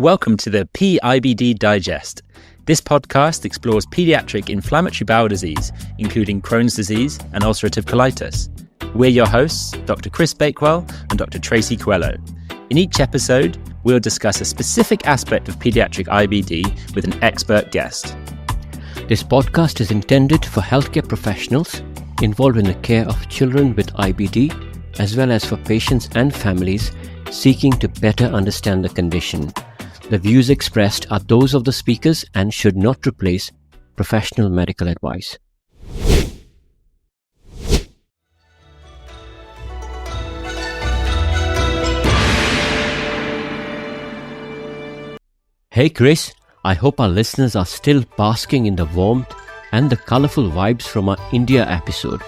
Welcome to the pIBD Digest. This podcast explores paediatric inflammatory bowel disease, including Crohn's disease and ulcerative colitis. We're your hosts, Dr. Chris Bakewell and Dr. Tracy Coelho. In each episode, we'll discuss a specific aspect of paediatric IBD with an expert guest. This podcast is intended for healthcare professionals involved in the care of children with IBD, as well as for patients and families seeking to better understand the condition. The views expressed are those of the speakers and should not replace professional medical advice. Hey Chris, I hope our listeners are still basking in the warmth and the colourful vibes from our India episode.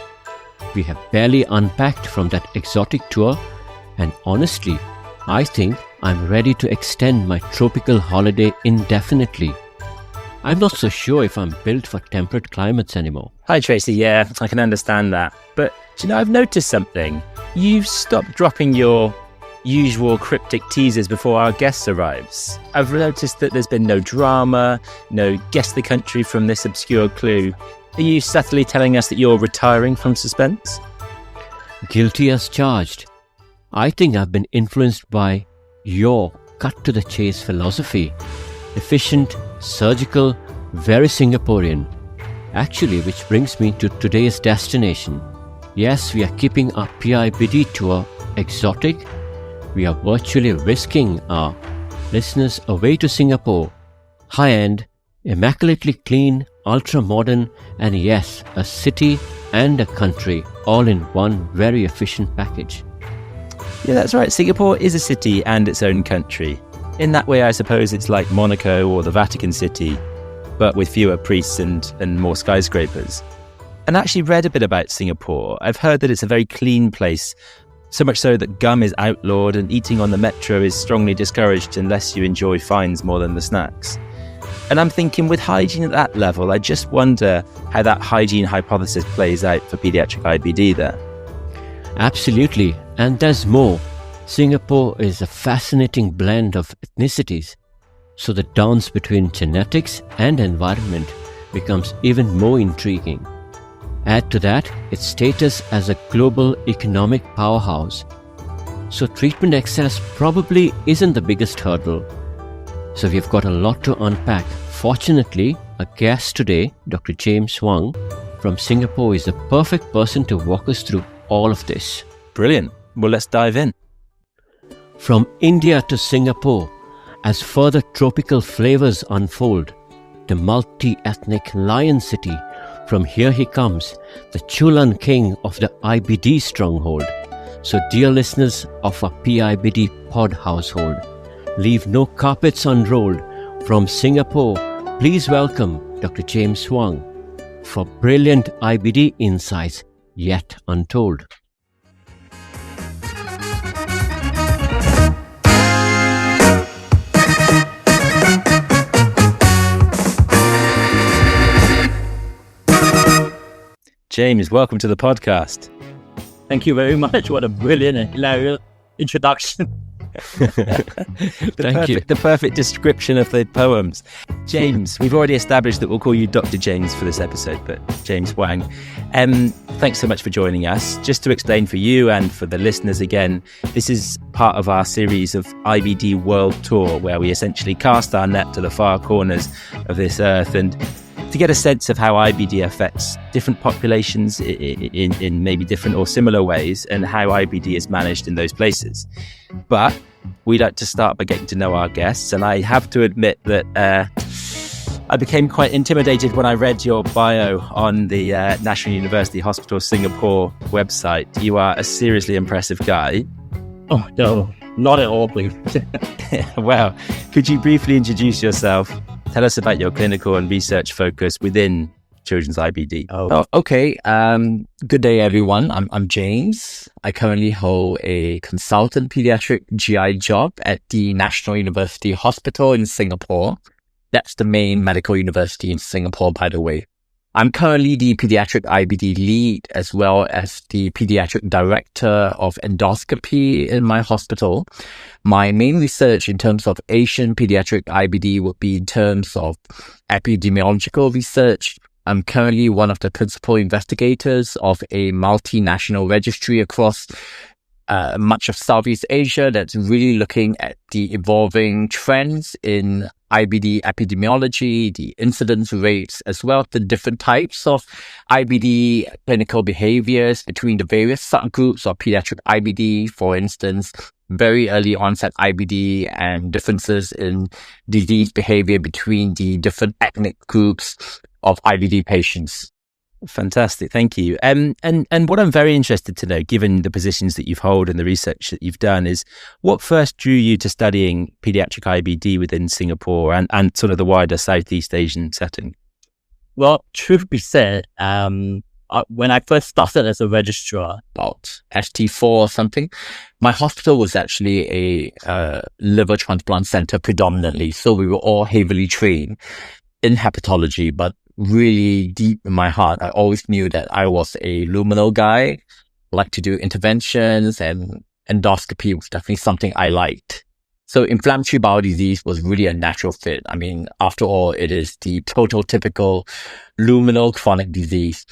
We have barely unpacked from that exotic tour, and honestly, I think I'm ready to extend my tropical holiday indefinitely. I'm not so sure if I'm built for temperate climates anymore. Hi Tracy, yeah, I can understand that. But, I've noticed something. You've stopped dropping your usual cryptic teasers before our guest arrives. I've noticed that there's been no drama, no guess the country from this obscure clue. Are you subtly telling us that you're retiring from suspense? Guilty as charged. I think I've been influenced by your cut-to-the-chase philosophy. Efficient, surgical, very Singaporean. Actually, which brings me to today's destination. Yes, we are keeping our pIBD tour exotic. We are virtually whisking our listeners away to Singapore. High-end, immaculately clean, ultra-modern, and yes, a city and a country all in one very efficient package. Yeah, that's right. Singapore is a city and its own country. In that way, I suppose it's like Monaco or the Vatican City, but with fewer priests and more skyscrapers. And I actually read a bit about Singapore. I've heard that it's a very clean place, so much so that gum is outlawed and eating on the metro is strongly discouraged unless you enjoy fines more than the snacks. And I'm thinking, with hygiene at that level, I just wonder how that hygiene hypothesis plays out for paediatric IBD there. Absolutely. And there's more. Singapore is a fascinating blend of ethnicities. So the dance between genetics and environment becomes even more intriguing. Add to that its status as a global economic powerhouse. So treatment access probably isn't the biggest hurdle. So we've got a lot to unpack. Fortunately, a guest today, Dr. James Huang from Singapore, is the perfect person to walk us through all of this. Brilliant. Well, let's dive in. From India to Singapore, as further tropical flavors unfold, the multi-ethnic lion city, from here he comes, the Chulan king of the IBD stronghold. So dear listeners of our pIBD pod household, leave no carpets unrolled. From Singapore, please welcome Dr. James Huang for brilliant IBD insights yet untold. James, welcome to the podcast. Thank you very much. What a brilliant and hilarious introduction. The perfect description of the poems. James, we've already established that we'll call you Dr. James for this episode, but James Huang. Thanks so much for joining us. Just to explain for you and for the listeners again, this is part of our series of IBD World Tour, where we essentially cast our net to the far corners of this earth and to get a sense of how IBD affects different populations in maybe different or similar ways, and how IBD is managed in those places. But we'd like to start by getting to know our guests, and I have to admit that I became quite intimidated when I read your bio on the National University Hospital Singapore website. You are a seriously impressive guy. Oh, no, not at all, please. Well, could you briefly introduce yourself? Tell us about your clinical and research focus within children's IBD. Oh, okay. Good day, everyone. I'm James. I currently hold a consultant pediatric GI job at the National University Hospital in Singapore. That's the main medical university in Singapore, by the way. I'm currently the pediatric IBD lead as well as the pediatric director of endoscopy in my hospital. My main research in terms of Asian pediatric IBD would be in terms of epidemiological research. I'm currently one of the principal investigators of a multinational registry across much of Southeast Asia that's really looking at the evolving trends in IBD epidemiology, the incidence rates, as well as the different types of IBD clinical behaviors between the various subgroups of pediatric IBD, for instance, very early onset IBD and differences in disease behavior between the different ethnic groups of IBD patients. Fantastic, thank you. And what I'm very interested to know, given the positions that you've held and the research that you've done, is what first drew you to studying pediatric IBD within Singapore and sort of the wider Southeast Asian setting? Well, truth be said, when I first started as a registrar, about ST4 or something, my hospital was actually a liver transplant center predominantly. So we were all heavily trained in hepatology, but really deep in my heart, I always knew that I was a luminal guy, like to do interventions, and endoscopy was definitely something I liked. So inflammatory bowel disease was really a natural fit. I mean, after all, it is the prototypical luminal chronic disease.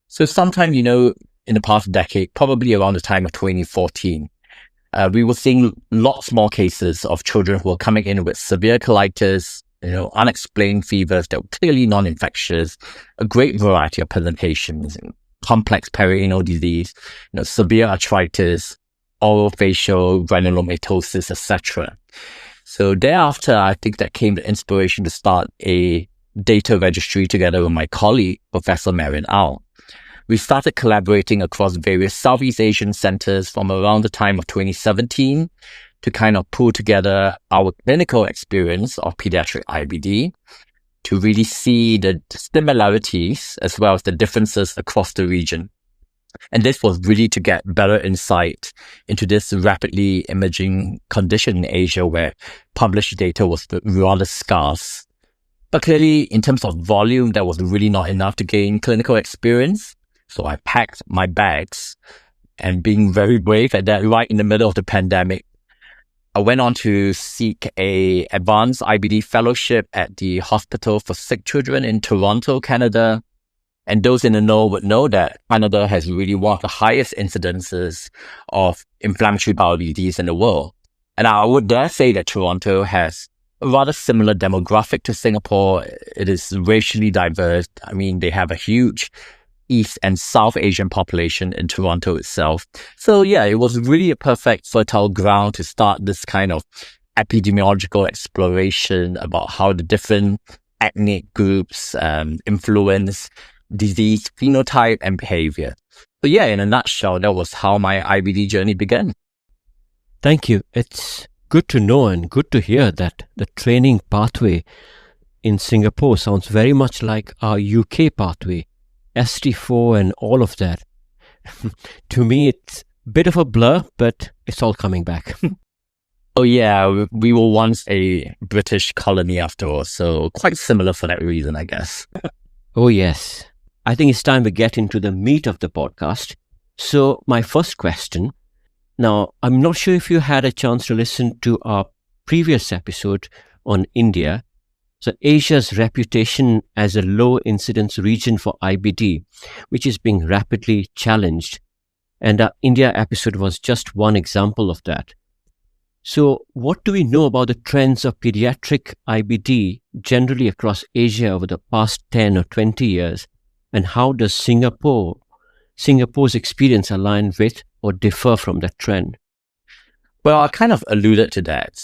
So sometime, in the past decade, probably around the time of 2014, we were seeing lots more cases of children who were coming in with severe colitis, unexplained fevers that were clearly non-infectious, a great variety of presentations, complex perianal disease, severe arthritis, orofacial granulomatosis, etc. So thereafter, I think that came the inspiration to start a data registry together with my colleague, Professor Marian Au. We started collaborating across various Southeast Asian centers from around the time of 2017 to kind of pull together our clinical experience of pediatric IBD to really see the similarities as well as the differences across the region. And this was really to get better insight into this rapidly emerging condition in Asia where published data was rather scarce. But clearly, in terms of volume, that was really not enough to gain clinical experience. So I packed my bags, and being very brave at that right in the middle of the pandemic, I went on to seek a advanced IBD fellowship at the Hospital for Sick Children in Toronto, Canada. And those in the know would know that Canada has really one of the highest incidences of inflammatory bowel disease in the world. And I would dare say that Toronto has a rather similar demographic to Singapore. It is racially diverse. I mean, they have a huge East and South Asian population in Toronto itself. So yeah, it was really a perfect fertile ground to start this kind of epidemiological exploration about how the different ethnic groups influence disease phenotype and behavior. So yeah, in a nutshell, that was how my IBD journey began. Thank you. It's good to know and good to hear that the training pathway in Singapore sounds very much like our UK pathway. ST4 and all of that. To me, it's a bit of a blur, but it's all coming back. Oh yeah, we were once a British colony after all, so quite similar for that reason, I guess. Oh yes. I think it's time to get into the meat of the podcast. So my first question, now I'm not sure if you had a chance to listen to our previous episode on India. So Asia's reputation as a low incidence region for IBD, which is being rapidly challenged. And our India episode was just one example of that. So what do we know about the trends of pediatric IBD generally across Asia over the past 10 or 20 years? And how does Singapore's experience align with or differ from that trend? Well, I kind of alluded to that.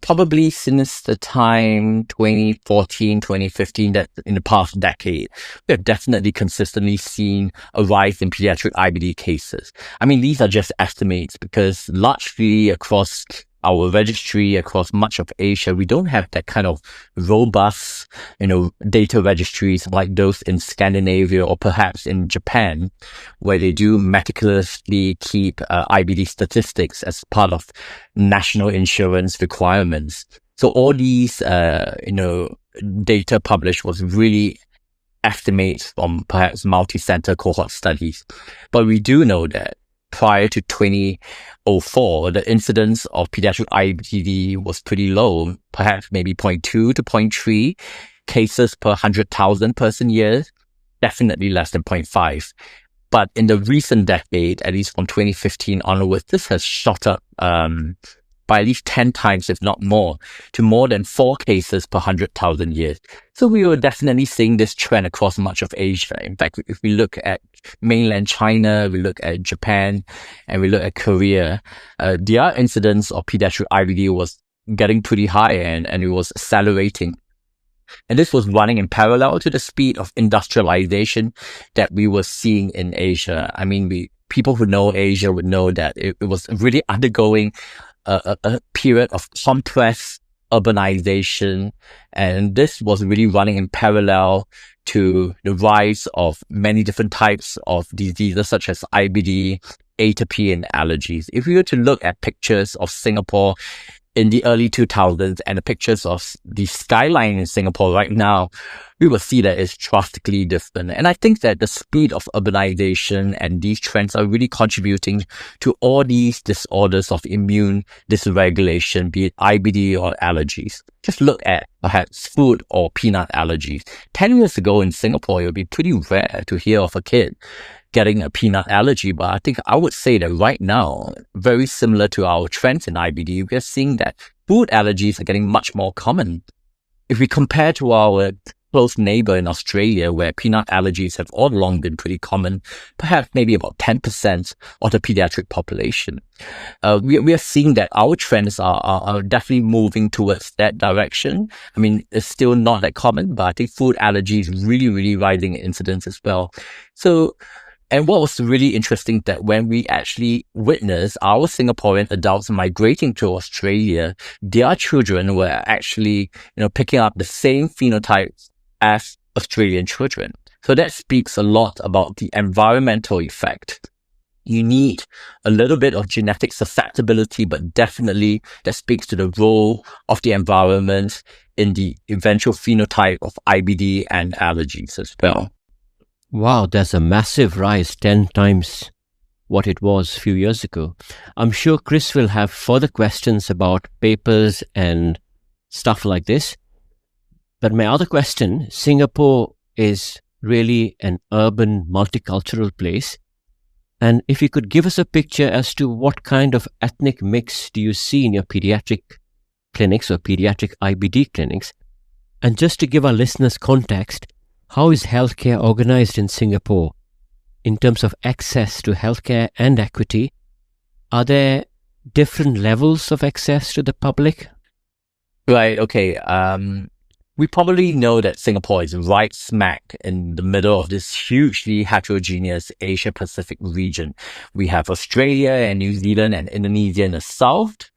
Probably since the time 2014, 2015, that in the past decade, we have definitely consistently seen a rise in pediatric IBD cases. I mean, these are just estimates because largely across our registry, across much of Asia, we don't have that kind of robust, data registries like those in Scandinavia or perhaps in Japan, where they do meticulously keep IBD statistics as part of national insurance requirements. So all these, data published was really estimates from perhaps multi-center cohort studies. But we do know that prior to 2004, the incidence of pediatric IBD was pretty low, perhaps maybe 0.2 to 0.3 cases per 100,000 person years, definitely less than 0.5. But in the recent decade, at least from 2015 onwards, this has shot up by at least 10 times, if not more, to more than 4 cases per 100,000 years. So we were definitely seeing this trend across much of Asia. In fact, if we look at mainland China, we look at Japan, and we look at Korea, their incidence of pediatric IBD was getting pretty high and it was accelerating. And this was running in parallel to the speed of industrialization that we were seeing in Asia. I mean, people who know Asia would know that it was really undergoing a period of compressed urbanization, and this was really running in parallel to the rise of many different types of diseases such as IBD, atopy, and allergies. If we were to look at pictures of Singapore in the early 2000s and the pictures of the skyline in Singapore right now, we will see that it's drastically different. And I think that the speed of urbanization and these trends are really contributing to all these disorders of immune dysregulation, be it IBD or allergies. Just look at perhaps food or peanut allergies. 10 years ago in Singapore, it would be pretty rare to hear of a kid getting a peanut allergy, but I think I would say that right now, very similar to our trends in IBD, we are seeing that food allergies are getting much more common. If we compare to our close neighbor in Australia, where peanut allergies have all along been pretty common, perhaps maybe about 10% of the pediatric population. We are seeing that our trends are definitely moving towards that direction. I mean, it's still not that common, but I think food allergy is really, really rising in incidence as well. And what was really interesting that when we actually witnessed our Singaporean adults migrating to Australia, their children were actually, picking up the same phenotypes as Australian children. So that speaks a lot about the environmental effect. You need a little bit of genetic susceptibility, but definitely that speaks to the role of the environment in the eventual phenotype of IBD and allergies as well. Wow, there's a massive rise, 10 times what it was a few years ago. I'm sure Chris will have further questions about papers and stuff like this. But my other question, Singapore is really an urban multicultural place. And if you could give us a picture as to what kind of ethnic mix do you see in your pediatric clinics or pediatric IBD clinics? And just to give our listeners context, how is healthcare organized in Singapore in terms of access to healthcare and equity? Are there different levels of access to the public? Right. Okay. We probably know that Singapore is right smack in the middle of this hugely heterogeneous Asia-Pacific region. We have Australia and New Zealand and Indonesia in the south.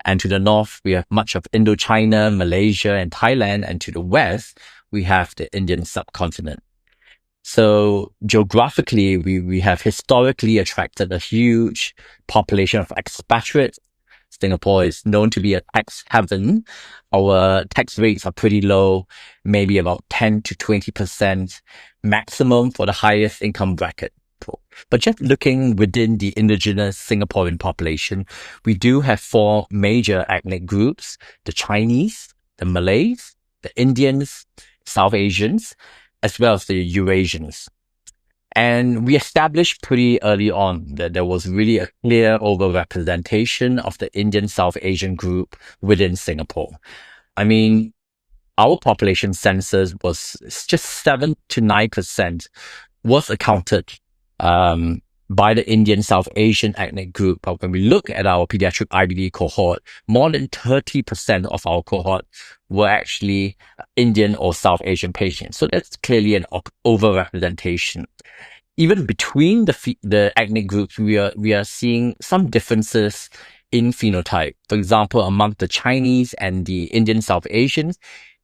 And to the north, we have much of Indochina, Malaysia, and Thailand. And to the west, we have the Indian subcontinent. So geographically, we have historically attracted a huge population of expatriates. Singapore is known to be a tax haven. Our tax rates are pretty low, maybe about 10 to 20% maximum for the highest income bracket. But just looking within the indigenous Singaporean population, we do have 4 major ethnic groups: the Chinese, the Malays, the Indians, South Asians, as well as the Eurasians. And we established pretty early on that there was really a clear overrepresentation of the Indian South Asian group within Singapore. I mean, our population census was just 7 to 9% was accounted by the Indian South Asian ethnic group. But when we look at our pediatric IBD cohort, more than 30% of our cohort were actually Indian or South Asian patients. So that's clearly an overrepresentation. Even between the ethnic groups, we are seeing some differences in phenotype. For example, among the Chinese and the Indian South Asians,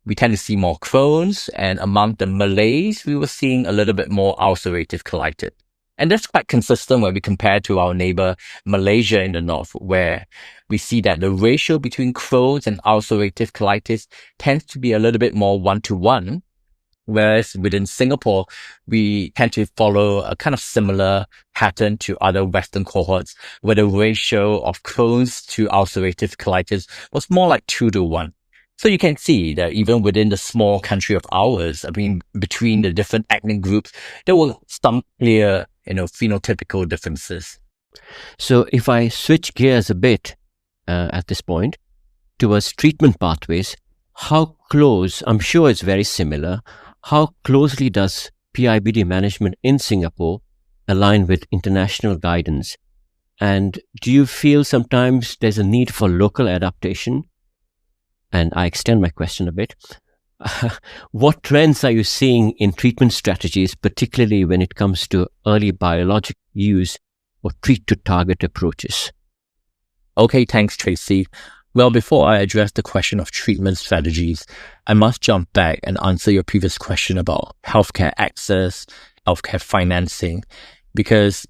we tend to see more Crohn's, and among the Malays, we were seeing a little bit more ulcerative colitis. And that's quite consistent when we compare to our neighbor Malaysia in the north, where we see that the ratio between Crohn's and ulcerative colitis tends to be a little bit more 1-to-1, Whereas within Singapore, we tend to follow a kind of similar pattern to other Western cohorts, where the ratio of Crohn's to ulcerative colitis was more like 2-1. So you can see that even within the small country of ours, I mean, between the different ethnic groups, there were some clear, phenotypical differences. So if I switch gears a bit at this point towards treatment pathways, how close, I'm sure it's very similar, how closely does pIBD management in Singapore align with international guidance? And do you feel sometimes there's a need for local adaptation? And I extend my question a bit. What trends are you seeing in treatment strategies, particularly when it comes to early biologic use or treat-to-target approaches? Okay, thanks, Tracy. Well, before I address the question of treatment strategies, I must jump back and answer your previous question about healthcare access, healthcare financing, because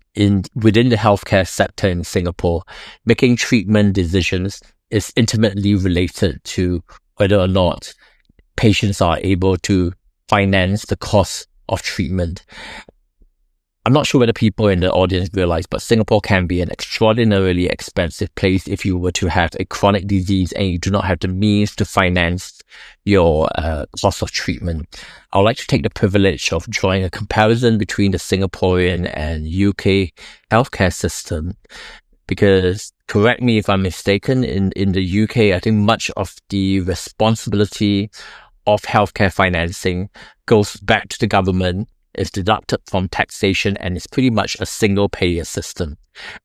within the healthcare sector in Singapore, making treatment decisions is intimately related to whether or not patients are able to finance the cost of treatment. I'm not sure whether people in the audience realize, but Singapore can be an extraordinarily expensive place if you were to have a chronic disease and you do not have the means to finance your cost of treatment. I would like to take the privilege of drawing a comparison between the Singaporean and UK healthcare system, because, correct me if I'm mistaken, in the UK, I think much of the responsibility of healthcare financing goes back to the government, is deducted from taxation, and is pretty much a single payer system.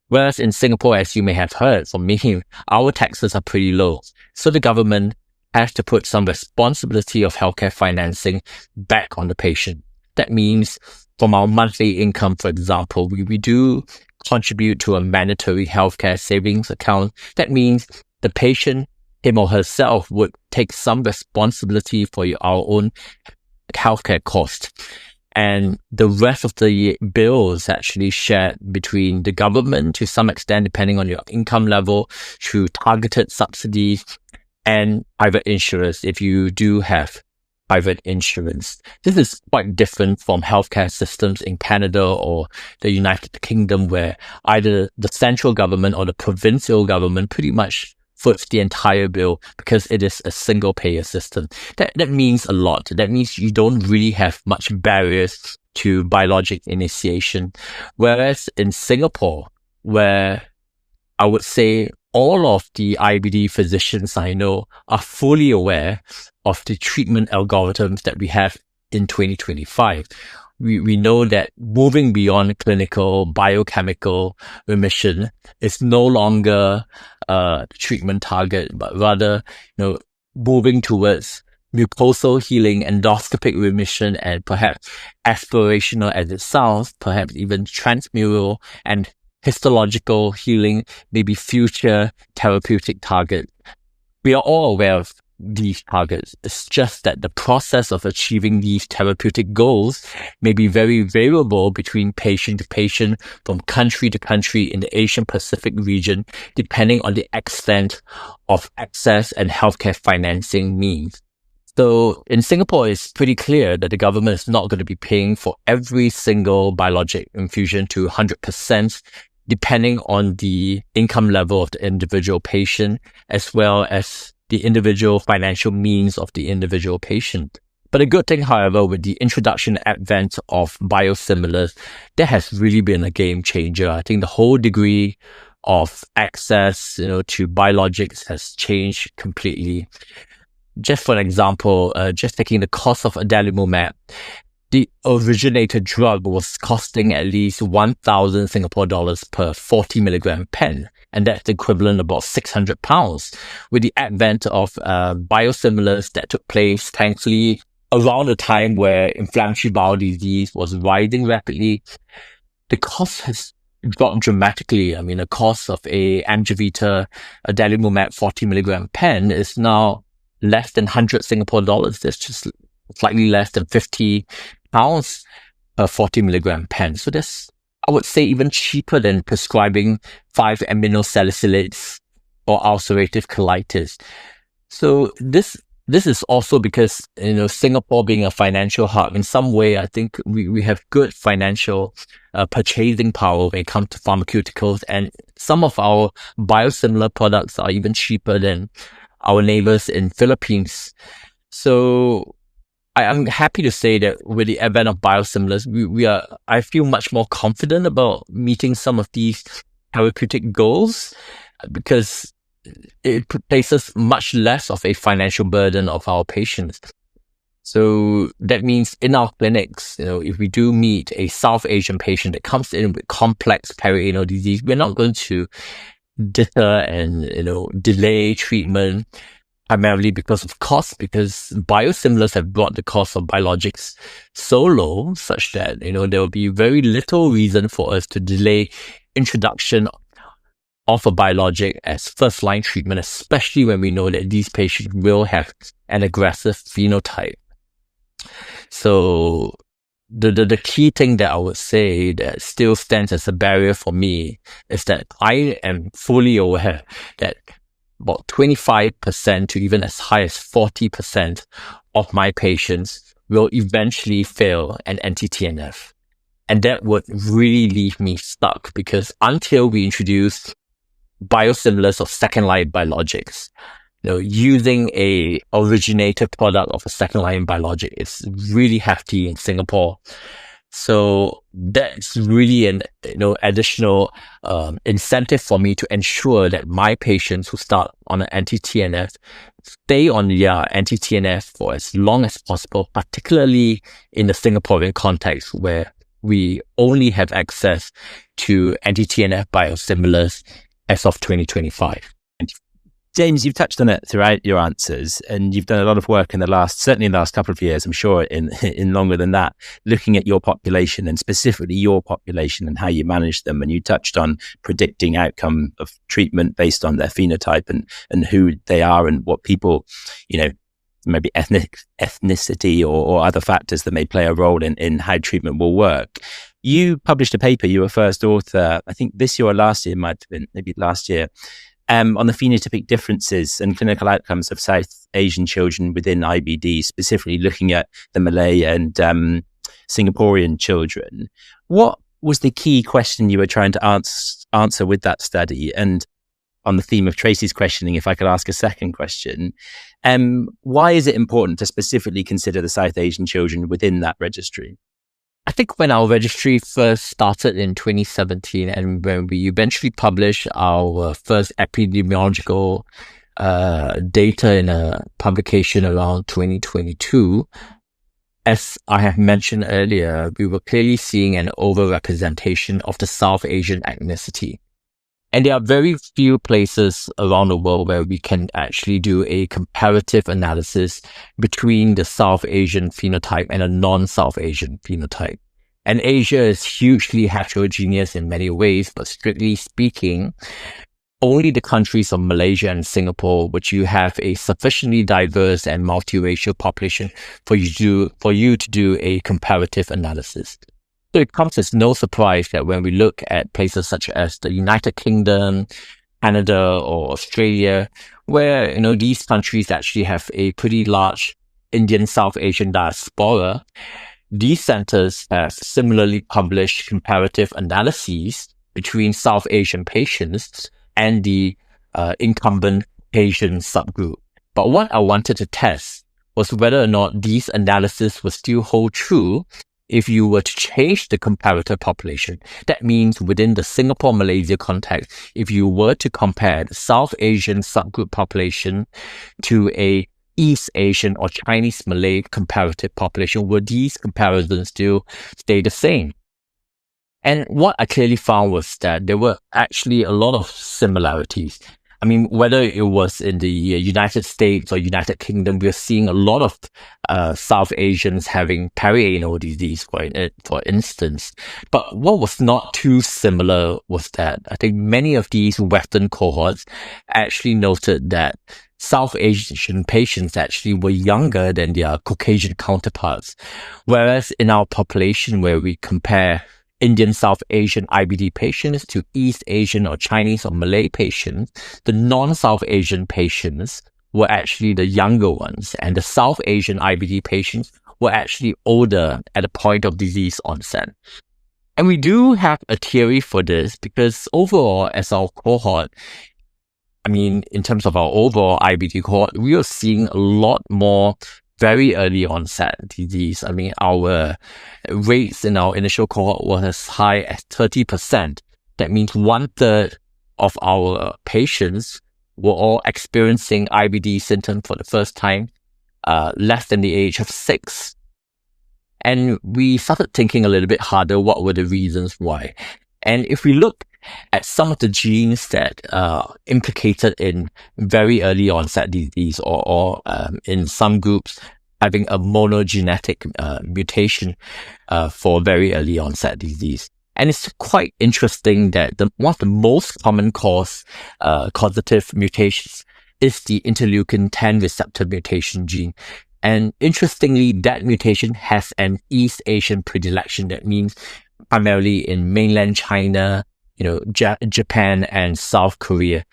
Whereas in Singapore, as you may have heard from me, our taxes are pretty low. So the government has to put some responsibility of healthcare financing back on the patient. That means from our monthly income, for example, we do contribute to a mandatory healthcare savings account. That means the patient, him or herself, would take some responsibility for our own healthcare cost. And the rest of the bill is actually shared between the government to some extent, depending on your income level, through targeted subsidies and private insurers if you do have private insurance. This is quite different from healthcare systems in Canada or the United Kingdom, where either the central government or the provincial government pretty much foots the entire bill because it is a single payer system. That means a lot. That means you don't really have much barriers to biologic initiation. Whereas in Singapore, where I would say all of the IBD physicians I know are fully aware of the treatment algorithms that we have in 2025. We know that moving beyond clinical biochemical remission is no longer the treatment target, but rather, moving towards mucosal healing, endoscopic remission, and perhaps aspirational as it sounds, perhaps even transmural and histological healing may be future therapeutic target. We are all aware of these targets. It's just that the process of achieving these therapeutic goals may be very variable between patient to patient, from country to country in the Asian Pacific region, depending on the extent of access and healthcare financing means. So in Singapore, it's pretty clear that the government is not going to be paying for every single biologic infusion to 100%, depending on the income level of the individual patient, as well as the individual financial means of the individual patient. But a good thing, however, with the introduction and advent of biosimilars, that has really been a game changer. I think the whole degree of access, to biologics has changed completely. Just for an example, just taking the cost of adalimumab, the originator drug was costing at least 1,000 Singapore dollars per 40 milligram pen, and that's equivalent about £600. With the advent of biosimilars that took place, thankfully, around the time where inflammatory bowel disease was rising rapidly, the cost has dropped dramatically. I mean, the cost of a Amgevita adalimumab 40 milligram pen is now less than 100 Singapore dollars. That's just slightly less than £50 per 40 milligram pen. So that's, I would say, even cheaper than prescribing 5-aminosalicylates or ulcerative colitis. So this this is also because, Singapore being a financial hub, in some way, I think we have good financial purchasing power when it comes to pharmaceuticals, and some of our biosimilar products are even cheaper than our neighbors in Philippines. So I'm happy to say that with the advent of biosimilars, I feel much more confident about meeting some of these therapeutic goals, because it places much less of a financial burden of our patients. So that means in our clinics, if we do meet a South Asian patient that comes in with complex perianal disease, we're not going to deter and, delay treatment primarily because of cost, because biosimilars have brought the cost of biologics so low such that, there will be very little reason for us to delay introduction of a biologic as first-line treatment, especially when we know that these patients will have an aggressive phenotype. So the key thing that I would say that still stands as a barrier for me is that I am fully aware that about 25% to even as high as 40% of my patients will eventually fail an anti-TNF. And that would really leave me stuck, because until we introduce biosimilars of second-line biologics, using a originator product of a second-line biologic is really hefty in Singapore. So that's really an additional incentive for me to ensure that my patients who start on an anti-TNF stay on their anti-TNF for as long as possible, particularly in the Singaporean context where we only have access to anti-TNF biosimilars as of 2025. James, you've touched on it throughout your answers, and you've done a lot of work certainly in the last couple of years, I'm sure in longer than that, looking at your population and specifically your population and how you manage them. And you touched on predicting outcome of treatment based on their phenotype and who they are and what people, maybe ethnicity or other factors that may play a role in how treatment will work. You published a paper, you were first author, I think this year or last year, might have been maybe last year, on the phenotypic differences and clinical outcomes of South Asian children within IBD, specifically looking at the Malay and Singaporean children. What was the key question you were trying to answer with that study? And on the theme of Tracy's questioning, if I could ask a second question, why is it important to specifically consider the South Asian children within that registry? I think when our registry first started in 2017, and when we eventually published our first epidemiological data in a publication around 2022, as I have mentioned earlier, we were clearly seeing an overrepresentation of the South Asian ethnicity. And there are very few places around the world where we can actually do a comparative analysis between the South Asian phenotype and a non-South Asian phenotype. And Asia is hugely heterogeneous in many ways, but strictly speaking, only the countries of Malaysia and Singapore, which you have a sufficiently diverse and multiracial population for you to do a comparative analysis. So it comes as no surprise that when we look at places such as the United Kingdom, Canada, or Australia, where these countries actually have a pretty large Indian South Asian diaspora, these centers have similarly published comparative analyses between South Asian patients and the incumbent Asian subgroup. But what I wanted to test was whether or not these analyses would still hold true if you were to change the comparator population. That means within the Singapore-Malaysia context, if you were to compare the South Asian subgroup population to a East Asian or Chinese Malay comparative population, would these comparisons still stay the same? And what I clearly found was that there were actually a lot of similarities. I mean, whether it was in the United States or United Kingdom, we're seeing a lot of South Asians having perianal disease, for instance. But what was not too similar was that I think many of these Western cohorts actually noted that South Asian patients actually were younger than their Caucasian counterparts. Whereas in our population, where we compare Indian South Asian IBD patients to East Asian or Chinese or Malay patients, the non-South Asian patients were actually the younger ones, and the South Asian IBD patients were actually older at the point of disease onset. And we do have a theory for this because overall, as our cohort, in terms of our overall IBD cohort, we are seeing a lot more very early onset disease. Our rates in our initial cohort was as high as 30%. That means 1/3 of our patients were all experiencing IBD symptoms for the first time, less than the age of 6. And we started thinking a little bit harder, what were the reasons why? And if we look at some of the genes that are implicated in very early onset disease, or in some groups having a monogenetic mutation for very early onset disease. And it's quite interesting that one of the most common causative mutations is the interleukin-10 receptor mutation gene. And interestingly, that mutation has an East Asian predilection. That means primarily in mainland China, Japan and South Korea.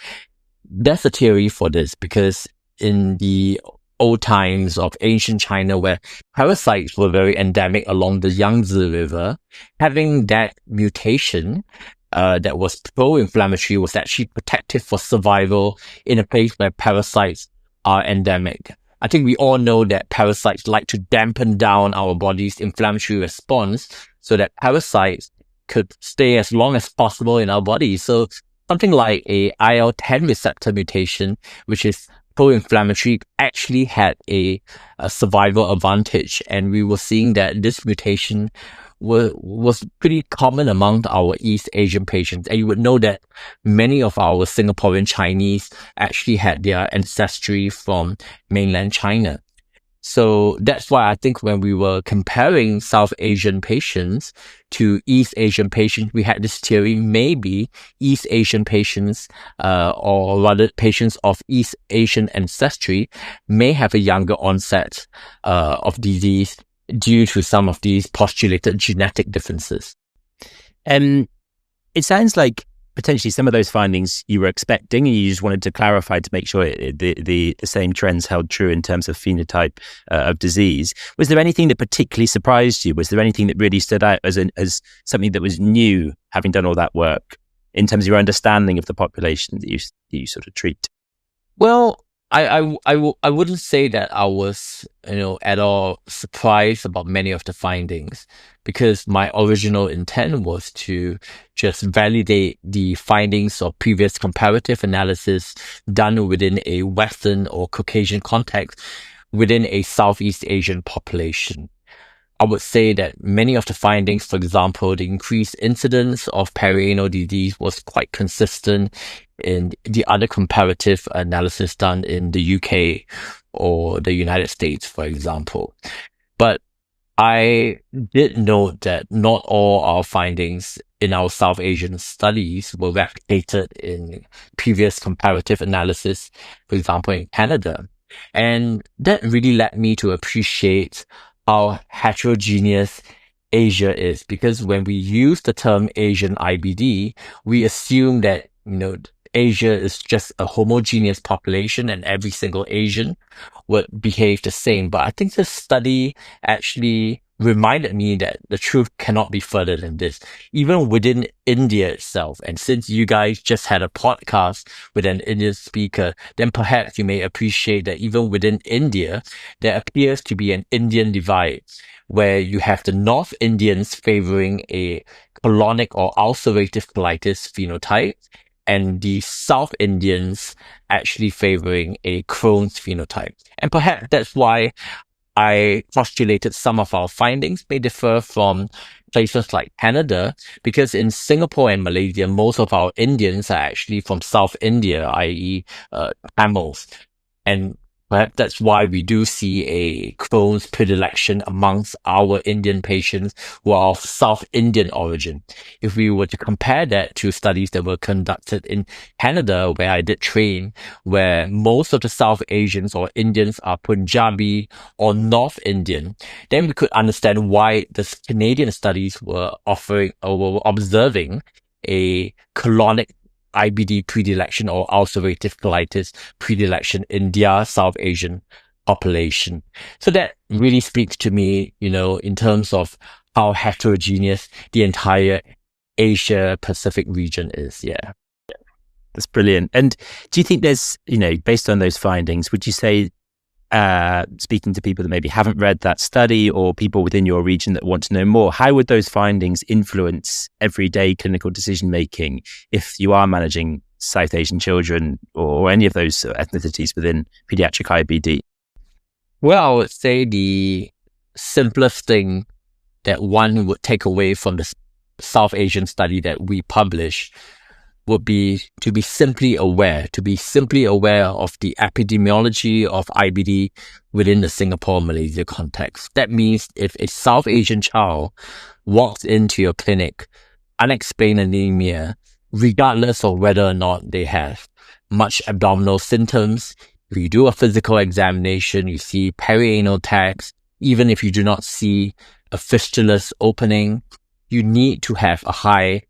There's a theory for this because in the old times of ancient China, where parasites were very endemic along the Yangtze River, having that mutation that was pro-inflammatory was actually protective for survival in a place where parasites are endemic. I think we all know that parasites like to dampen down our body's inflammatory response so that parasites could stay as long as possible in our body. So something like a IL-10 receptor mutation, which is pro-inflammatory, actually had a survival advantage. And we were seeing that this mutation was pretty common among our East Asian patients. And you would know that many of our Singaporean Chinese actually had their ancestry from mainland China. So that's why I think when we were comparing South Asian patients to East Asian patients, we had this theory, maybe East Asian patients, or rather patients of East Asian ancestry, may have a younger onset of disease due to some of these postulated genetic differences. It sounds like potentially some of those findings you were expecting, and you just wanted to clarify to make sure the same trends held true in terms of phenotype of disease. Was there anything that particularly surprised you? Was there anything that really stood out as something that was new, having done all that work, in terms of your understanding of the population that you sort of treat? Well, I wouldn't say that I was, at all surprised about many of the findings, because my original intent was to just validate the findings of previous comparative analysis done within a Western or Caucasian context within a Southeast Asian population. I would say that many of the findings, for example, the increased incidence of perianal disease was quite consistent in the other comparative analysis done in the UK or the United States, for example. But I did note that not all our findings in our South Asian studies were replicated in previous comparative analysis, for example, in Canada. And that really led me to appreciate how heterogeneous Asia is, because when we use the term Asian IBD, we assume that, Asia is just a homogeneous population and every single Asian would behave the same. But I think this study actually reminded me that the truth cannot be further than this. Even within India itself, and since you guys just had a podcast with an Indian speaker, then perhaps you may appreciate that even within India, there appears to be an Indian divide, where you have the North Indians favoring a colonic or ulcerative colitis phenotype, and the South Indians actually favoring a Crohn's phenotype. And perhaps that's why I postulated some of our findings may differ from places like Canada, because in Singapore and Malaysia, most of our Indians are actually from South India, i.e. Tamils. And perhaps that's why we do see a Crohn's predilection amongst our Indian patients who are of South Indian origin. If we were to compare that to studies that were conducted in Canada, where I did train, where most of the South Asians or Indians are Punjabi or North Indian, then we could understand why the Canadian studies were offering or were observing a colonic IBD predilection or ulcerative colitis predilection in their South Asian population. So that really speaks to me, in terms of how heterogeneous the entire Asia Pacific region is. Yeah. That's brilliant. And do you think there's, based on those findings, would you say, speaking to people that maybe haven't read that study or people within your region that want to know more, how would those findings influence everyday clinical decision making if you are managing South Asian children or any of those ethnicities within pediatric IBD? Well, I would say the simplest thing that one would take away from the South Asian study that we published would be to be simply aware of the epidemiology of IBD within the Singapore-Malaysia context. That means if a South Asian child walks into your clinic, unexplained anemia, regardless of whether or not they have much abdominal symptoms, if you do a physical examination, you see perianal tags, even if you do not see a fistulous opening, you need to have a high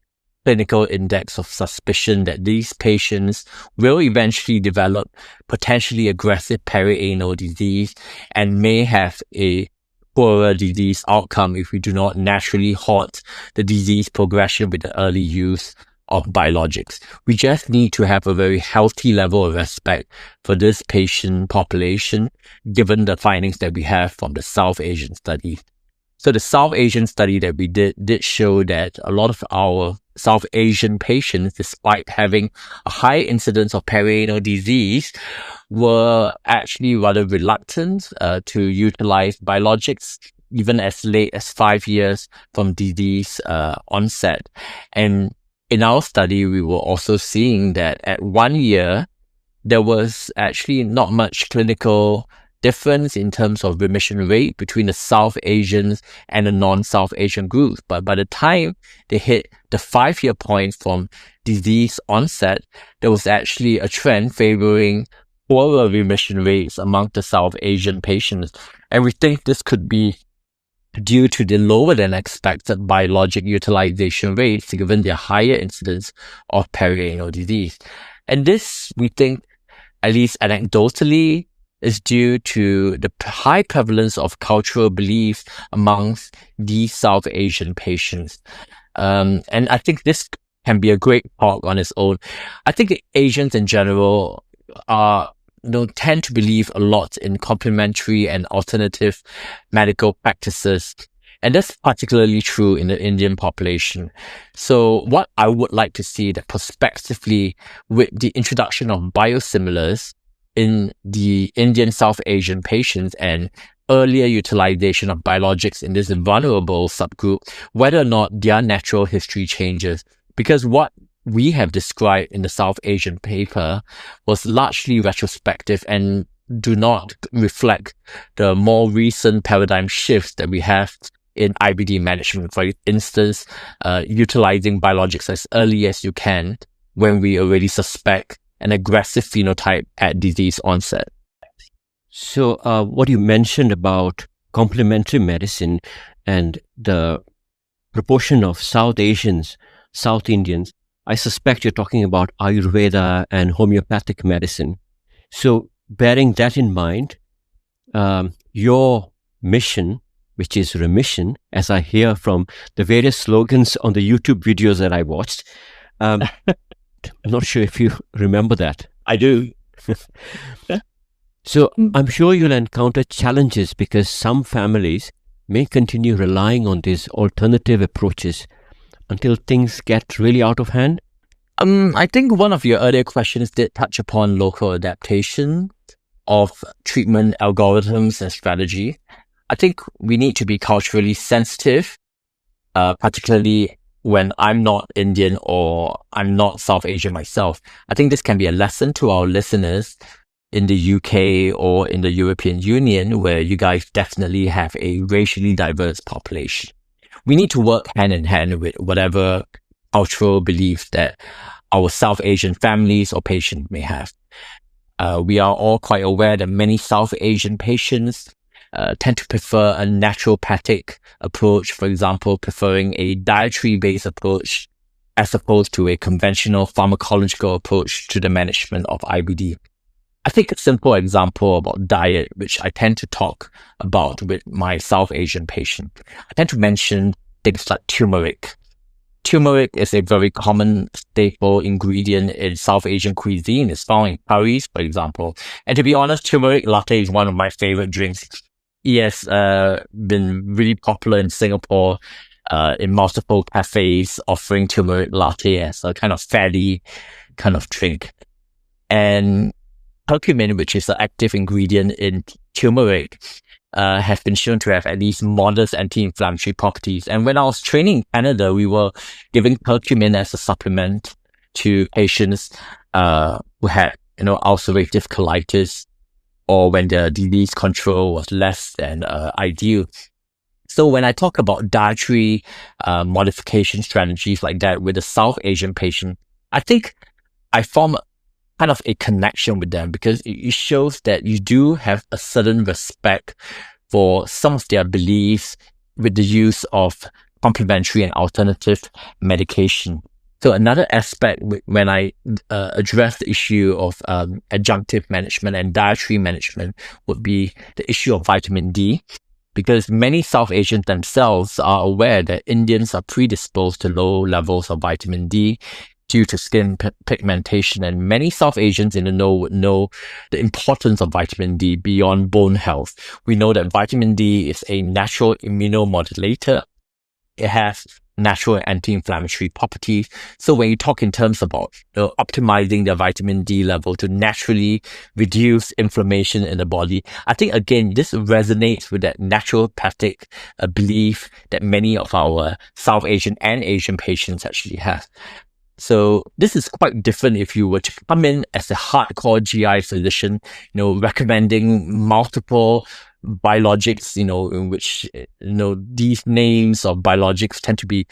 clinical index of suspicion that these patients will eventually develop potentially aggressive perianal disease and may have a poorer disease outcome if we do not naturally halt the disease progression with the early use of biologics. We just need to have a very healthy level of respect for this patient population, given the findings that we have from the South Asian study. So the South Asian study that we did show that a lot of our South Asian patients, despite having a high incidence of perianal disease, were actually rather reluctant to utilize biologics even as late as 5 years from disease onset. And in our study, we were also seeing that at 1 year, there was actually not much clinical difference in terms of remission rate between the South Asians and the non-South Asian groups. But by the time they hit the 5-year point from disease onset, there was actually a trend favoring poorer remission rates among the South Asian patients. And we think this could be due to the lower than expected biologic utilization rates given their higher incidence of perianal disease. And this, we think, at least anecdotally, is due to the high prevalence of cultural beliefs amongst these South Asian patients. And I think this can be a great talk on its own. I think Asians in general tend to believe a lot in complementary and alternative medical practices. And that's particularly true in the Indian population. So what I would like to see that prospectively with the introduction of biosimilars in the Indian South Asian patients and earlier utilization of biologics in this vulnerable subgroup, whether or not their natural history changes. Because what we have described in the South Asian paper was largely retrospective and do not reflect the more recent paradigm shifts that we have in IBD management. For instance, utilizing biologics as early as you can when we already suspect an aggressive phenotype at disease onset. So what you mentioned about complementary medicine and the proportion of South Asians, South Indians, I suspect you're talking about Ayurveda and homeopathic medicine. So bearing that in mind, your mission, which is remission, as I hear from the various slogans on the YouTube videos that I watched, I'm not sure if you remember that. I do. So I'm sure you'll encounter challenges because some families may continue relying on these alternative approaches until things get really out of hand. I think one of your earlier questions did touch upon local adaptation of treatment algorithms and strategy. I think we need to be culturally sensitive, particularly when I'm not Indian or I'm not South Asian myself. I think this can be a lesson to our listeners in the UK or in the European Union, where you guys definitely have a racially diverse population. We need to work hand in hand with whatever cultural beliefs that our South Asian families or patients may have. We are all quite aware that many South Asian patients tend to prefer a naturopathic approach, for example, preferring a dietary-based approach as opposed to a conventional pharmacological approach to the management of IBD. I think a simple example about diet, which I tend to talk about with my South Asian patient, I tend to mention things like turmeric. Turmeric is a very common staple ingredient in South Asian cuisine. It's found in curries, for example. And to be honest, turmeric latte is one of my favorite drinks. It has been really popular in Singapore, in multiple cafes offering turmeric latte as a kind of fatty kind of drink. And curcumin, which is an active ingredient in turmeric, has been shown to have at least modest anti-inflammatory properties. And when I was training in Canada, we were giving curcumin as a supplement to patients who had, ulcerative colitis, or when their disease control was less than ideal. So when I talk about dietary modification strategies like that with a South Asian patient, I think I form kind of a connection with them, because it shows that you do have a certain respect for some of their beliefs with the use of complementary and alternative medication. So another aspect when I address the issue of adjunctive management and dietary management would be the issue of vitamin D, because many South Asians themselves are aware that Indians are predisposed to low levels of vitamin D due to skin pigmentation, and many South Asians in the know would know the importance of vitamin D beyond bone health. We know that vitamin D is a natural immunomodulator. It has natural anti-inflammatory properties. So when you talk in terms about optimizing the vitamin D level to naturally reduce inflammation in the body, I think again this resonates with that naturopathic belief that many of our South Asian and Asian patients actually have. So this is quite different if you were to come in as a hardcore GI physician, recommending multiple biologics, in which, these names of biologics tend to be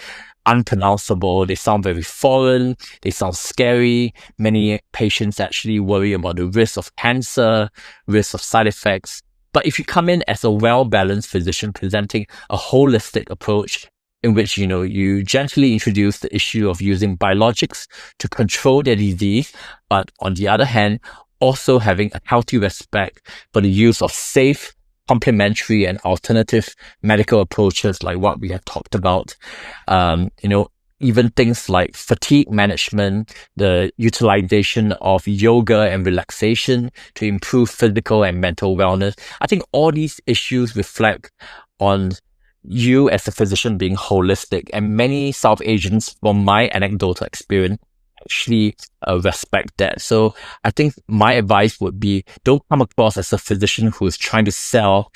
unpronounceable. They sound very foreign. They sound scary. Many patients actually worry about the risk of cancer, risk of side effects. But if you come in as a well-balanced physician presenting a holistic approach, in which, you gently introduce the issue of using biologics to control their disease, but on the other hand, also having a healthy respect for the use of safe, complementary and alternative medical approaches like what we have talked about. Even things like fatigue management, the utilization of yoga and relaxation to improve physical and mental wellness. I think all these issues reflect on you as a physician being holistic, and many South Asians, from my anecdotal experience, actually respect that. So I think my advice would be, don't come across as a physician who is trying to sell,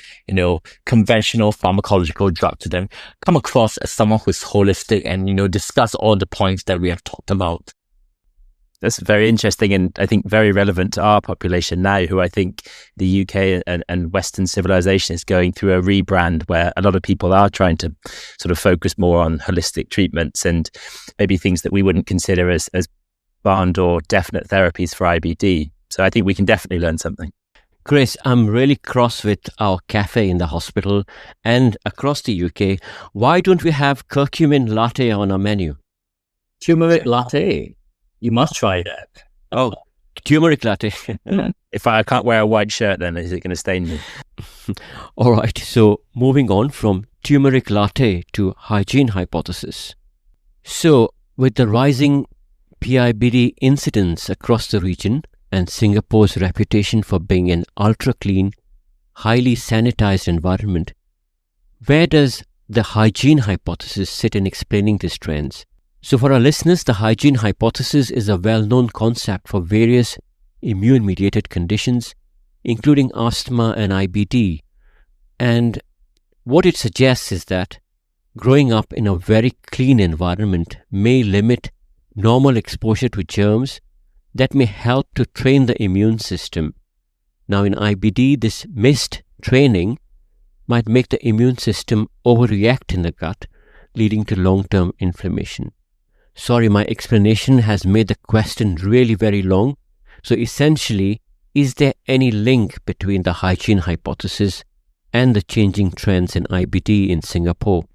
conventional pharmacological drug to them. Come across as someone who is holistic and, discuss all the points that we have talked about. That's very interesting, and I think very relevant to our population now, who I think the UK and Western civilization is going through a rebrand where a lot of people are trying to sort of focus more on holistic treatments and maybe things that we wouldn't consider as banned or definite therapies for IBD. So I think we can definitely learn something. Chris, I'm really cross with our cafe in the hospital and across the UK. Why don't we have curcumin latte on our menu? Turmeric latte. You must try that. Oh, turmeric latte. If I can't wear a white shirt, then is it going to stain me? All right. So moving on from turmeric latte to hygiene hypothesis. So with the rising pIBD incidence across the region and Singapore's reputation for being an ultra-clean, highly sanitized environment, where does the hygiene hypothesis sit in explaining these trends? So for our listeners, the hygiene hypothesis is a well-known concept for various immune-mediated conditions, including asthma and IBD. And what it suggests is that growing up in a very clean environment may limit normal exposure to germs that may help to train the immune system. Now in IBD, this missed training might make the immune system overreact in the gut, leading to long-term inflammation. Sorry, my explanation has made the question really very long. So essentially, is there any link between the hygiene hypothesis and the changing trends in IBD in Singapore?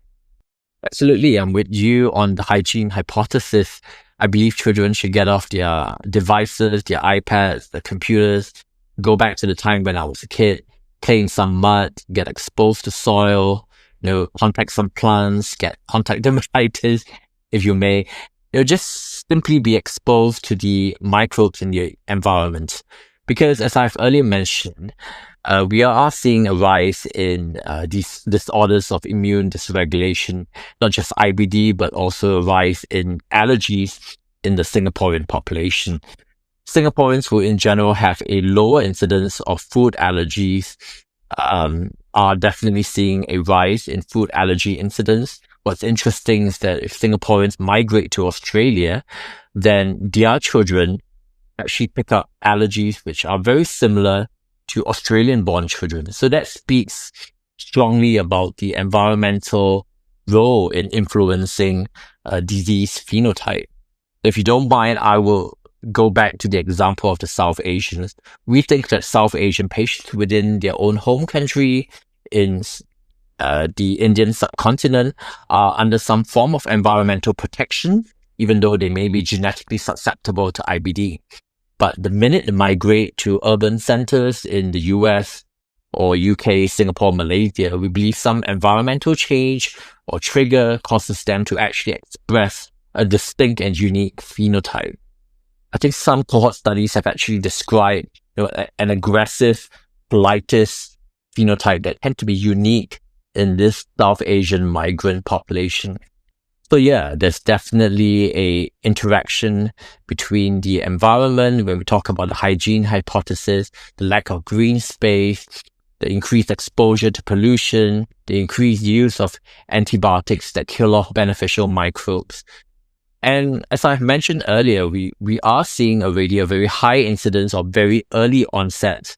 Absolutely. I'm with you on the hygiene hypothesis. I believe children should get off their devices, their iPads, their computers, go back to the time when I was a kid, play in some mud, get exposed to soil, contact some plants, get contact dermatitis, if you may. Just simply be exposed to the microbes in the environment. Because as I've earlier mentioned, we are seeing a rise in these disorders of immune dysregulation, not just IBD, but also a rise in allergies in the Singaporean population. Singaporeans who in general have a lower incidence of food allergies are definitely seeing a rise in food allergy incidence. What's interesting is that if Singaporeans migrate to Australia, then their children actually pick up allergies which are very similar to Australian-born children. So that speaks strongly about the environmental role in influencing disease phenotype. If you don't mind, I will go back to the example of the South Asians. We think that South Asian patients within their own home country in the Indian subcontinent are under some form of environmental protection, even though they may be genetically susceptible to IBD. But the minute they migrate to urban centers in the US or UK, Singapore, Malaysia, we believe some environmental change or trigger causes them to actually express a distinct and unique phenotype. I think some cohort studies have actually described an aggressive colitis phenotype that tend to be unique in this South Asian migrant population. So yeah, there's definitely a interaction between the environment when we talk about the hygiene hypothesis, the lack of green space, the increased exposure to pollution, the increased use of antibiotics that kill off beneficial microbes. And as I've mentioned earlier, we are seeing already a very high incidence of very early onset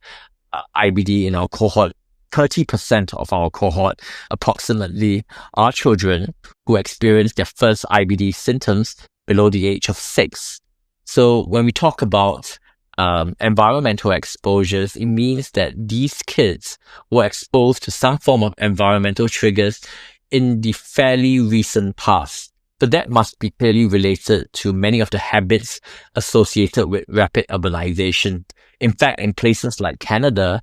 IBD in our cohort. 30% of our cohort, approximately, are children who experience their first IBD symptoms below the age of 6. So when we talk about environmental exposures, it means that these kids were exposed to some form of environmental triggers in the fairly recent past. So that must be clearly related to many of the habits associated with rapid urbanization. In fact, in places like Canada,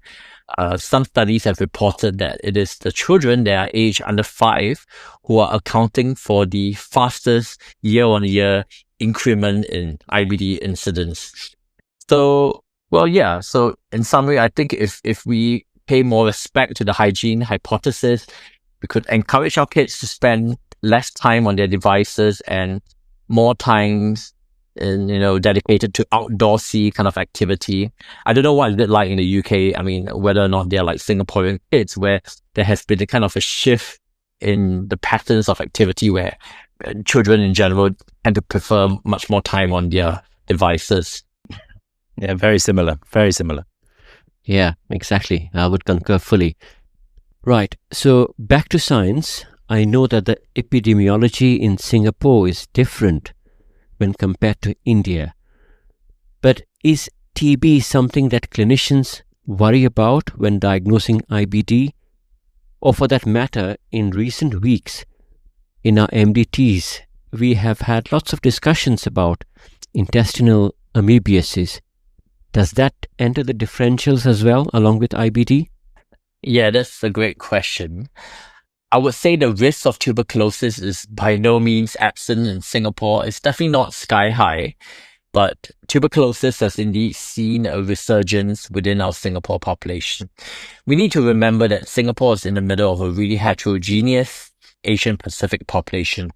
some studies have reported that it is the children that are aged under 5 who are accounting for the fastest year-on-year increment in IBD incidence. So in summary, I think if we pay more respect to the hygiene hypothesis, we could encourage our kids to spend less time on their devices and more times dedicated to outdoorsy kind of activity. I don't know what is it like in the UK. I mean, whether or not they're like Singaporean kids, where there has been a kind of a shift in the patterns of activity where children in general tend to prefer much more time on their devices. Yeah, very similar. Very similar. Yeah, exactly. I would concur fully. Right. So back to science. I know that the epidemiology in Singapore is different when compared to India. But is TB something that clinicians worry about when diagnosing IBD? Or for that matter, in recent weeks, in our MDTs, we have had lots of discussions about intestinal amoebiasis. Does that enter the differentials as well, along with IBD? Yeah, that's a great question. I would say the risk of tuberculosis is by no means absent in Singapore. It's definitely not sky high, but tuberculosis has indeed seen a resurgence within our Singapore population. We need to remember that Singapore is in the middle of a really heterogeneous Asian Pacific population.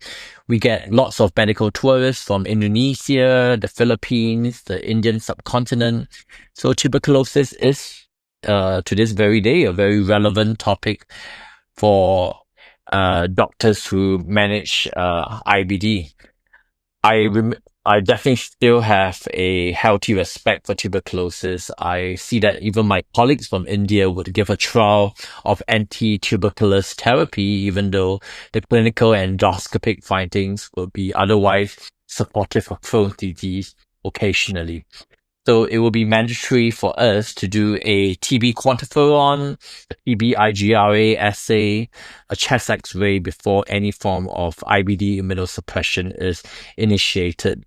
We get lots of medical tourists from Indonesia, the Philippines, the Indian subcontinent. So tuberculosis is, to this very day, a very relevant topic for doctors who manage IBD. I definitely still have a healthy respect for tuberculosis. I see that even my colleagues from India would give a trial of anti-tuberculous therapy, even though the clinical endoscopic findings will be otherwise supportive of Crohn's disease occasionally. So it will be mandatory for us to do a TB quantiferon, a TB IGRA assay, a chest X-ray before any form of IBD immunosuppression is initiated.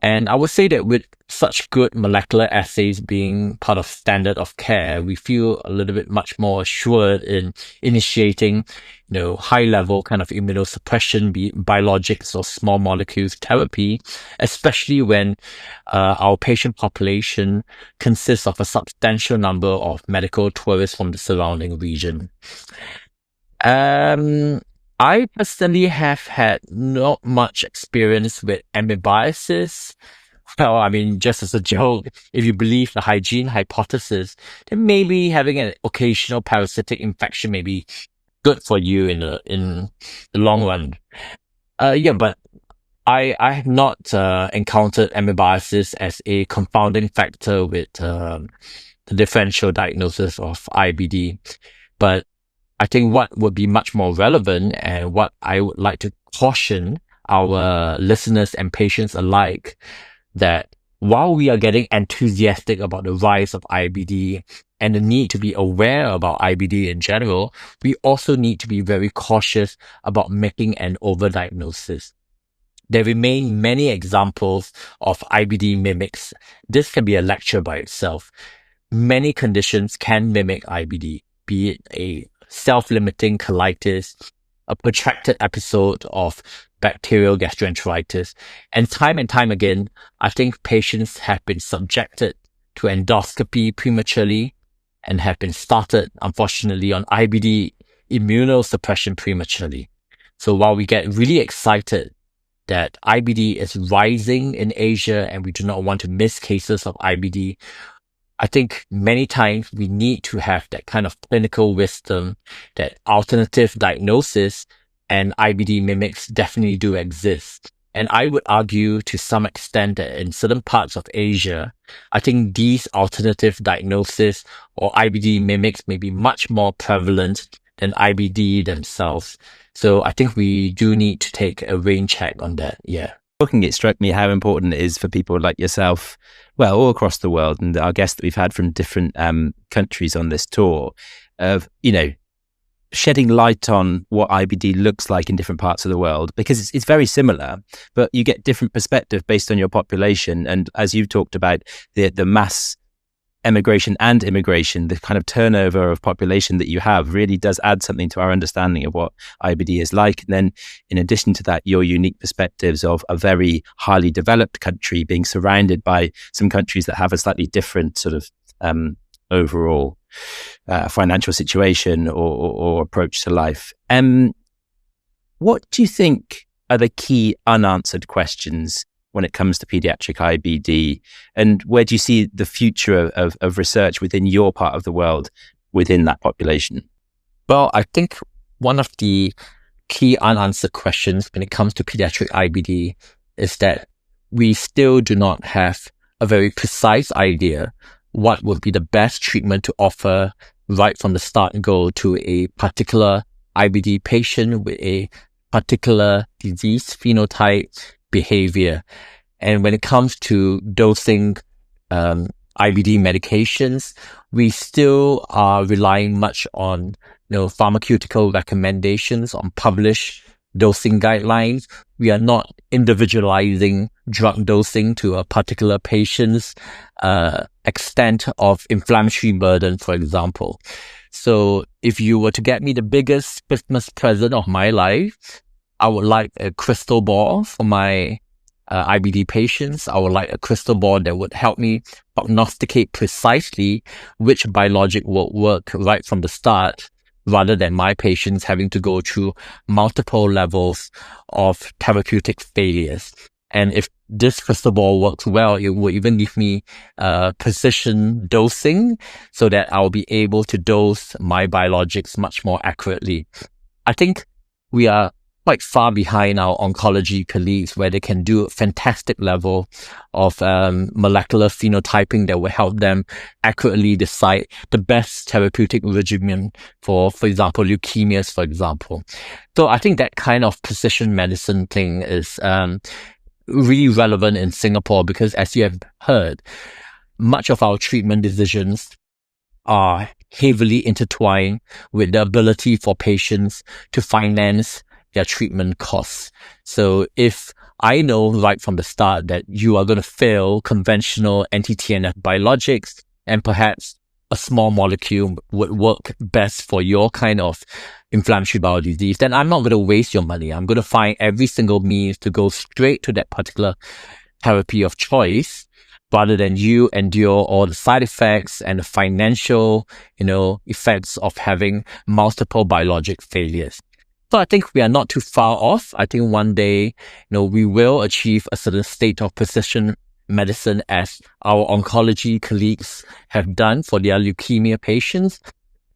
And I would say that with such good molecular assays being part of standard of care, we feel a little bit much more assured in initiating, high level kind of immunosuppression, be it biologics or small molecules therapy, especially when our patient population consists of a substantial number of medical tourists from the surrounding region. I personally have had not much experience with amoebiasis. Well, I mean, just as a joke, if you believe the hygiene hypothesis, then maybe having an occasional parasitic infection may be good for you in the long run. But I have not encountered amoebiasis as a confounding factor with the differential diagnosis of IBD. But I think what would be much more relevant and what I would like to caution our listeners and patients alike, that while we are getting enthusiastic about the rise of IBD and the need to be aware about IBD in general, we also need to be very cautious about making an overdiagnosis. There remain many examples of IBD mimics. This can be a lecture by itself. Many conditions can mimic IBD, be it a self-limiting colitis, a protracted episode of bacterial gastroenteritis. And time again, I think patients have been subjected to endoscopy prematurely and have been started, unfortunately, on IBD immunosuppression prematurely. So while we get really excited that IBD is rising in Asia and we do not want to miss cases of IBD, I think many times we need to have that kind of clinical wisdom that alternative diagnosis and IBD mimics definitely do exist. And I would argue to some extent that in certain parts of Asia, I think these alternative diagnosis or IBD mimics may be much more prevalent than IBD themselves. So I think we do need to take a rain check on that. Yeah. Talking, it struck me how important it is for people like yourself, well, all across the world, and our guests that we've had from different countries on this tour, of, shedding light on what IBD looks like in different parts of the world, because it's very similar, but you get different perspective based on your population. And as you've talked about, the mass emigration and immigration, the kind of turnover of population that you have really does add something to our understanding of what IBD is like. And then in addition to that, your unique perspectives of a very highly developed country being surrounded by some countries that have a slightly different sort of overall financial situation or approach to life. What do you think are the key unanswered questions when it comes to pediatric IBD, and where do you see the future of research within your part of the world within that population? Well, I think one of the key unanswered questions when it comes to pediatric IBD is that we still do not have a very precise idea what would be the best treatment to offer right from the start and go to a particular IBD patient with a particular disease phenotype, behavior. And when it comes to dosing IBD medications, we still are relying much on pharmaceutical recommendations, on published dosing guidelines. We are not individualizing drug dosing to a particular patient's extent of inflammatory burden, for example. So if you were to get me the biggest Christmas present of my life, I would like a crystal ball for my IBD patients. I would like a crystal ball that would help me prognosticate precisely which biologic will work right from the start, rather than my patients having to go through multiple levels of therapeutic failures. And if this crystal ball works well, it will even give me precision dosing so that I'll be able to dose my biologics much more accurately. I think we are quite far behind our oncology colleagues, where they can do a fantastic level of molecular phenotyping that will help them accurately decide the best therapeutic regimen for example, leukemias, for example. So I think that kind of precision medicine thing is really relevant in Singapore, because as you have heard, much of our treatment decisions are heavily intertwined with the ability for patients to finance their treatment costs. So if I know right from the start that you are going to fail conventional anti-TNF biologics, and perhaps a small molecule would work best for your kind of inflammatory bowel disease, then I'm not going to waste your money. I'm going to find every single means to go straight to that particular therapy of choice, rather than you endure all the side effects and the financial, effects of having multiple biologic failures. So I think we are not too far off. I think one day, we will achieve a certain state of precision medicine as our oncology colleagues have done for their leukemia patients.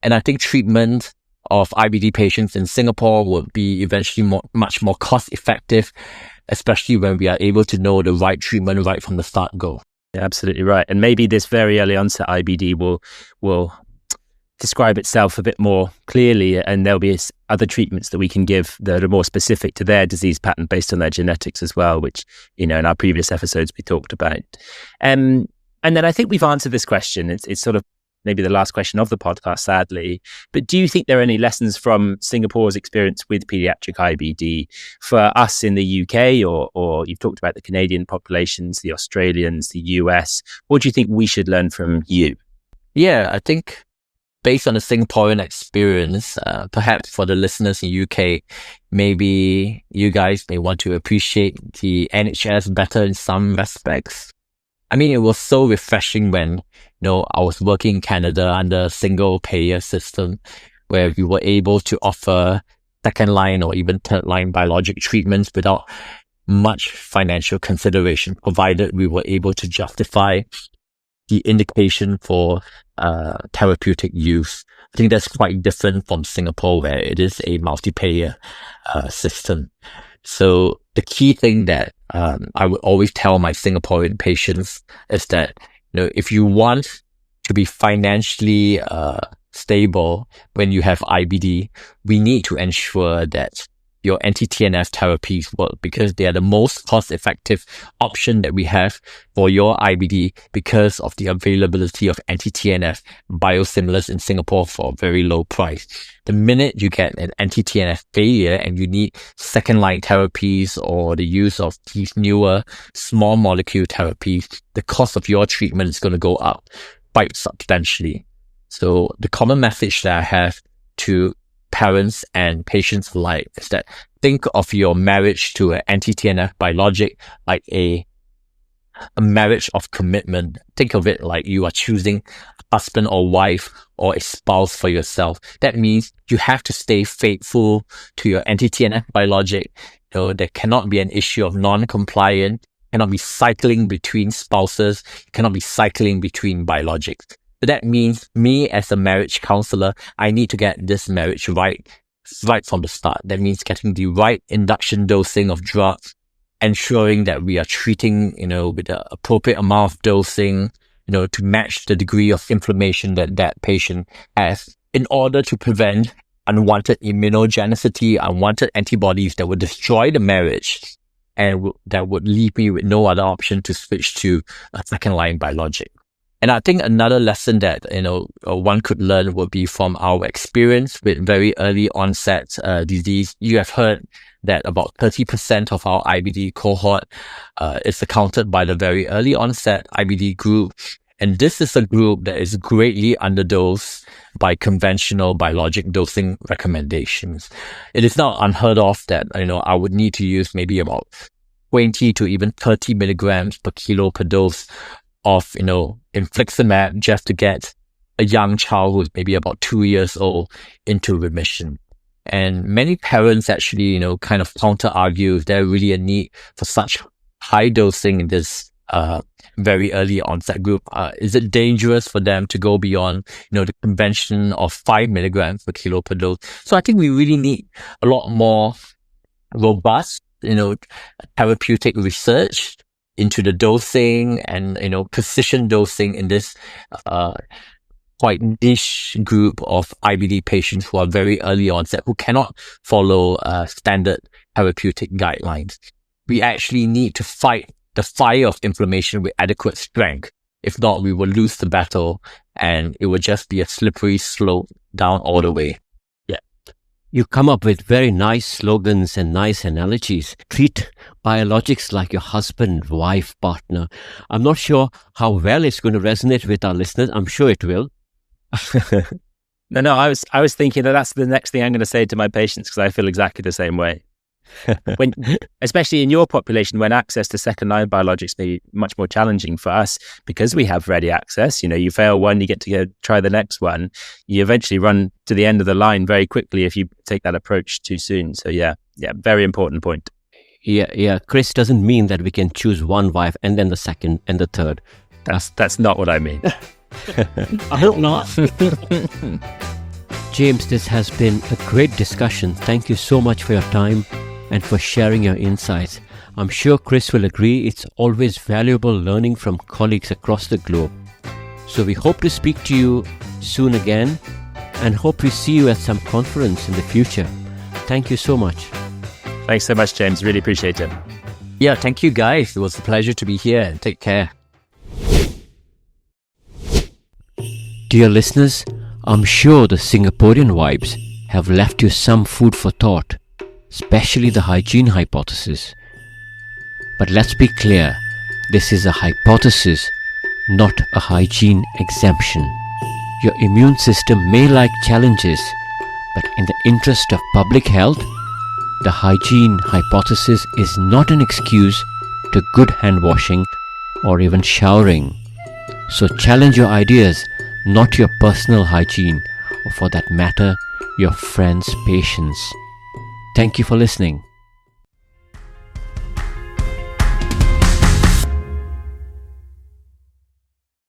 And I think treatment of IBD patients in Singapore would be eventually much more cost effective, especially when we are able to know the right treatment right from the start go. Yeah, absolutely right. And maybe this very early onset IBD will describe itself a bit more clearly, and there'll be other treatments that we can give that are more specific to their disease pattern based on their genetics as well, which, in our previous episodes we talked about. And then I think we've answered this question. It's sort of maybe the last question of the podcast, sadly, but do you think there are any lessons from Singapore's experience with pediatric IBD for us in the UK, or you've talked about the Canadian populations, the Australians, the US? What do you think we should learn from you? Yeah, I think based on the Singaporean experience, perhaps for the listeners in UK, maybe you guys may want to appreciate the NHS better in some respects. I mean, it was so refreshing when, I was working in Canada under a single payer system where we were able to offer second line or even third line biologic treatments without much financial consideration, provided we were able to justify the indication for therapeutic use. I think that's quite different from Singapore, where it is a multi-payer system. So the key thing that I would always tell my Singaporean patients is that, if you want to be financially stable when you have IBD, we need to ensure that your anti-TNF therapies work, because they are the most cost-effective option that we have for your IBD because of the availability of anti-TNF biosimilars in Singapore for a very low price. The minute you get an anti-TNF failure and you need second-line therapies or the use of these newer small molecule therapies, the cost of your treatment is going to go up quite substantially. So the common message that I have to parents and patients alike is that think of your marriage to an anti-TNF biologic like a marriage of commitment. Think of it like you are choosing a husband or wife or a spouse for yourself. That means you have to stay faithful to your anti-TNF biologic. There cannot be an issue of non-compliant, cannot be cycling between spouses, cannot be cycling between biologics. So that means me as a marriage counselor, I need to get this marriage right from the start. That means getting the right induction dosing of drugs, ensuring that we are treating, with the appropriate amount of dosing, to match the degree of inflammation that patient has, in order to prevent unwanted immunogenicity, unwanted antibodies that would destroy the marriage, and that would leave me with no other option to switch to a second line biologic. And I think another lesson that, one could learn would be from our experience with very early onset disease. You have heard that about 30% of our IBD cohort is accounted by the very early onset IBD group. And this is a group that is greatly underdosed by conventional biologic dosing recommendations. It is not unheard of that, I would need to use maybe about 20 to even 30 milligrams per kilo per dose of, infliximab just to get a young child who's maybe about 2 years old into remission. And many parents actually, kind of counter argue if there really a need for such high dosing in this very early onset group. Is it dangerous for them to go beyond, the convention of 5 milligrams per kilo per dose? So I think we really need a lot more robust, therapeutic research into the dosing and, precision dosing in this quite niche group of IBD patients who are very early onset, who cannot follow standard therapeutic guidelines. We actually need to fight the fire of inflammation with adequate strength If not, we will lose the battle and it would just be a slippery slope down all the way. You come up with very nice slogans and nice analogies. Treat biologics like your husband, wife, partner. I'm not sure how well it's going to resonate with our listeners. I'm sure it will. No, I was thinking that's the next thing I'm going to say to my patients, because I feel exactly the same way. When, especially in your population, when access to second line biologics may be much more challenging for us because we have ready access. You fail one, you get to go try the next one. You eventually run to the end of the line very quickly if you take that approach too soon. So yeah, very important point. Yeah. Chris, doesn't mean that we can choose one wife and then the second and the third. That's not what I mean. I hope not. James, this has been a great discussion. Thank you so much for your time and for sharing your insights. I'm sure Chris will agree it's always valuable learning from colleagues across the globe. So we hope to speak to you soon again and hope we see you at some conference in the future. Thank you so much. Thanks so much, James. Really appreciate it. Yeah, thank you guys. It was a pleasure to be here, and take care. Dear listeners, I'm sure the Singaporean vibes have left you some food for thought, especially the hygiene hypothesis. But let's be clear, this is a hypothesis, not a hygiene exemption. Your immune system may like challenges, but in the interest of public health, the hygiene hypothesis is not an excuse to good hand washing or even showering. So challenge your ideas, not your personal hygiene, or for that matter, your friend's patience. Thank you for listening.